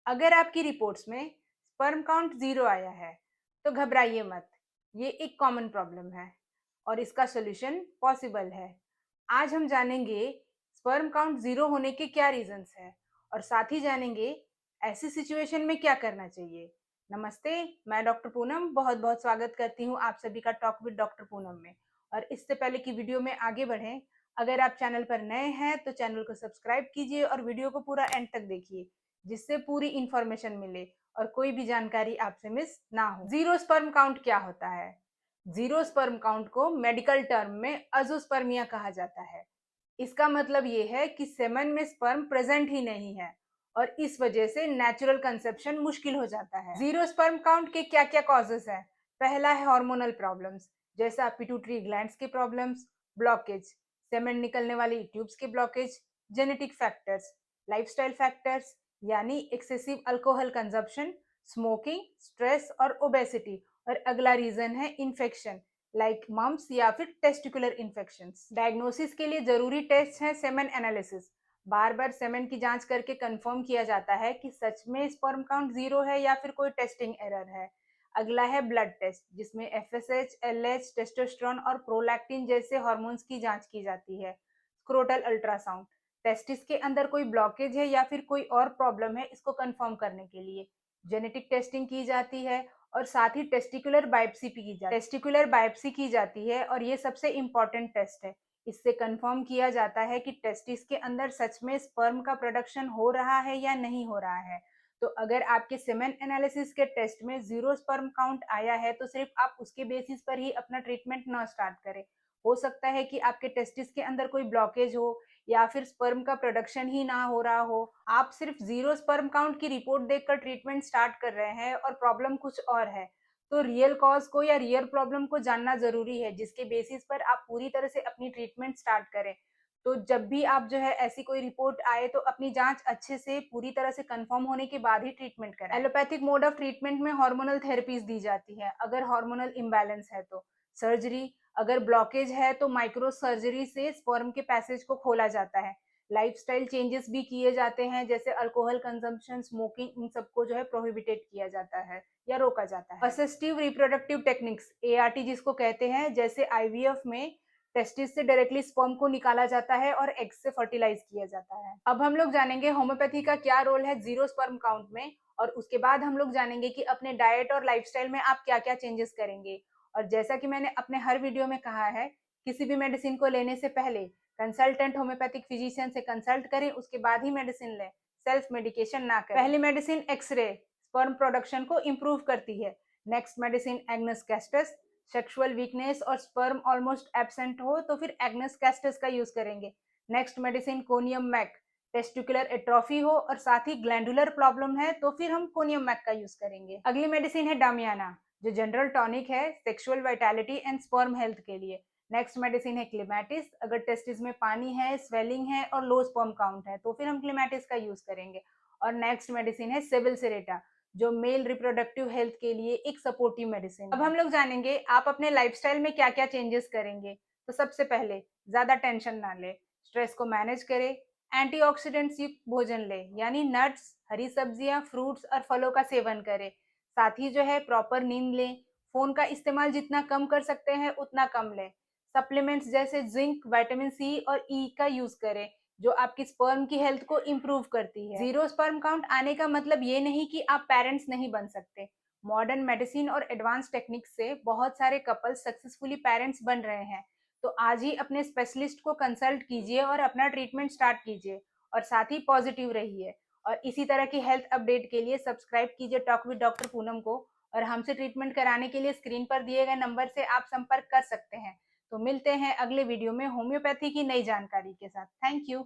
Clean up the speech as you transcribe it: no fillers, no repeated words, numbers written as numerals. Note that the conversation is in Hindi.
अगर आपकी रिपोर्ट्स में स्पर्म काउंट 0 आया है, तो घबराइए मत। ये एक कॉमन प्रॉब्लम है और इसका सॉल्यूशन पॉसिबल है। आज हम जानेंगे स्पर्म काउंट 0 होने के क्या रीजंस है और साथ ही जानेंगे ऐसी सिचुएशन में क्या करना चाहिए। नमस्ते, मैं डॉक्टर पूनम बहुत बहुत स्वागत करती हूँ आप सभी का टॉक विद डॉक्टर पूनम में। और इससे पहले कि वीडियो में आगे बढ़ें, अगर आप चैनल पर नए हैं तो चैनल को सब्सक्राइब कीजिए और वीडियो को पूरा एंड तक देखिए, जिससे पूरी इंफॉर्मेशन मिले और कोई भी जानकारी आपसे मिस ना हो। जीरो स्पर्म काउंट क्या होता है? जीरो स्पर्म काउंट को मेडिकल टर्म में अजोस्पर्मिया कहा जाता है। इसका मतलब ये है कि सेमन में स्पर्म प्रेजेंट ही नहीं है और इस वजह से नेचुरल कंसेप्शन मुश्किल हो जाता है। जीरो स्पर्म काउंट के क्या क्या कॉजेस है? पहला है हार्मोनल प्रॉब्लम्स, जैसा पिट्यूटरी ग्लैंड्स के प्रॉब्लम्स, ब्लॉकेज, सेमन निकलने वाली ट्यूब्स के blockage, genetic factors, lifestyle factors यानी excessive alcohol consumption, smoking, stress और ओबेसिटी। और अगला रीजन है इन्फेक्शन लाइक मम्स या फिर टेस्टिकुलर इन्फेक्शंस। डायग्नोसिस के लिए जरूरी टेस्ट है सेमन एनालिसिस। बार बार सेमन की जांच करके कंफर्म किया जाता है कि सच में स्पर्म काउंट 0 है या फिर कोई टेस्टिंग एरर है। अगला है ब्लड टेस्ट, जिसमें एफएसएच, एलएच, टेस्टोस्टेरोन और प्रोलैक्टिन जैसे हार्मोन्स की जांच की जाती है। स्क्रोटल अल्ट्रासाउंड, टेस्टिस के अंदर कोई ब्लॉकेज है या फिर कोई और प्रॉब्लम है इसको कंफर्म करने के लिए। जेनेटिक टेस्टिंग की जाती है और साथ ही टेस्टिकुलर बायोप्सी भी की जाती है। टेस्टिकुलर बायोप्सी की जाती है और ये सबसे इम्पोर्टेंट टेस्ट है। इससे कंफर्म किया जाता है कि टेस्टिस के अंदर सच में स्पर्म का प्रोडक्शन हो रहा है या नहीं हो रहा है। तो अगर आपके सेमेन एनालिसिस के टेस्ट में 0 स्पर्म काउंट आया है तो सिर्फ आप उसके बेसिस पर ही अपना ट्रीटमेंट न स्टार्ट करें। हो सकता है कि आपके टेस्टिस के अंदर कोई ब्लॉकेज हो या फिर स्पर्म का प्रोडक्शन ही ना हो रहा हो। आप सिर्फ 0 स्पर्म काउंट की रिपोर्ट देखकर ट्रीटमेंट स्टार्ट कर रहे हैं और प्रॉब्लम कुछ और है। तो रियल कॉज को या रियल प्रॉब्लम को जानना जरूरी है, जिसके बेसिस पर आप पूरी तरह से अपनी ट्रीटमेंट स्टार्ट करें। तो जब भी आप जो है ऐसी कोई रिपोर्ट आए तो अपनी जांच अच्छे से पूरी तरह से कंफर्म होने के बाद ही ट्रीटमेंट करें। एलोपैथिक मोड ऑफ ट्रीटमेंट में हार्मोनल थेरेपीज दी जाती है अगर हार्मोनल इम्बैलेंस है तो। सर्जरी, अगर ब्लॉकेज है तो माइक्रो सर्जरी से स्पर्म के पैसेज को खोला जाता है। लाइफस्टाइल चेंजेस भी किए जाते हैं, जैसे अल्कोहल कंजम्पशन, स्मोकिंग, इन सबको जो है प्रोहिबिटेड किया जाता है या रोका जाता है। असिस्टिव रिप्रोडक्टिव टेक्निक्स, एआरटी जिसको कहते हैं, जैसे आईवीएफ में टेस्टिस से डायरेक्टली स्पर्म को निकाला जाता है और एग से फर्टिलाइज किया जाता है। अब हम लोग जानेंगे होम्योपैथी का क्या रोल है जीरो स्पर्म काउंट में, और उसके बाद हम लोग जानेंगे कि अपने डाइट और लाइफस्टाइल में आप क्या क्या चेंजेस करेंगे। और जैसा कि मैंने अपने हर वीडियो में कहा है, किसी भी मेडिसिन को लेने से पहले कंसल्टेंट होम्योपैथिक फिजिशियन से कंसल्ट करें, उसके बाद ही मेडिसिन लें। सेल्फ मेडिकेशन ना करें। पहली मेडिसिन एक्सरे स्पर्म प्रोडक्शन को इम्प्रूव करती है। Next medicine agnus castus, sexual weakness और स्पर्म ऑलमोस्ट एब्सेंट हो तो फिर एग्नस कैस्टस का यूज करेंगे। Next medicine conium mac, testicular atrophy हो और साथ ही ग्लैंडुलर प्रॉब्लम है तो फिर हम कोनियम मैक का यूज करेंगे। अगली मेडिसिन है डामियाना, जो जनरल टॉनिक है sexual vitality and sperm health के लिए। नेक्स्ट मेडिसिन है क्लेमेटिस, अगर टेस्टिस में पानी है, स्वेलिंग है और लो स्पर्म काउंट है तो फिर हम क्लेमेटिस का यूज करेंगे। और नेक्स्ट मेडिसिन है सेबिल सेरेटा, जो मेल रिप्रोडक्टिव हेल्थ के लिए एक सपोर्टिव मेडिसिन। अब हम लोग जानेंगे आप अपने लाइफस्टाइल में क्या क्या चेंजेस करेंगे। तो सबसे पहले ज्यादा टेंशन ना ले, स्ट्रेस को मैनेज करें, एंटीऑक्सीडेंट्स युक्त भोजन ले यानी नट्स, हरी सब्जियां, फ्रूट्स और फलों का सेवन करें। साथ ही जो है प्रॉपर नींद लें, फोन का इस्तेमाल जितना कम कर सकते हैं उतना कम लें। सप्लीमेंट्स जैसे जिंक, विटामिन सी और ई का यूज करें, जो आपकी स्पर्म की हेल्थ को इम्प्रूव करती है। जीरो स्पर्म काउंट आने का मतलब ये नहीं कि आप पेरेंट्स नहीं बन सकते। मॉडर्न मेडिसिन और एडवांस टेक्निक से बहुत सारे कपल्स सक्सेसफुली पेरेंट्स बन रहे हैं। तो आज ही अपने स्पेशलिस्ट को कंसल्ट कीजिए और अपना ट्रीटमेंट स्टार्ट कीजिए और साथ ही पॉजिटिव रहिए। और इसी तरह की हेल्थ अपडेट के लिए सब्सक्राइब कीजिए टॉक विद डॉक्टर पूनम को, और हमसे ट्रीटमेंट कराने के लिए स्क्रीन पर दिए गए नंबर से आप संपर्क कर सकते हैं। तो मिलते हैं अगले वीडियो में होम्योपैथी की नई जानकारी के साथ। Thank you.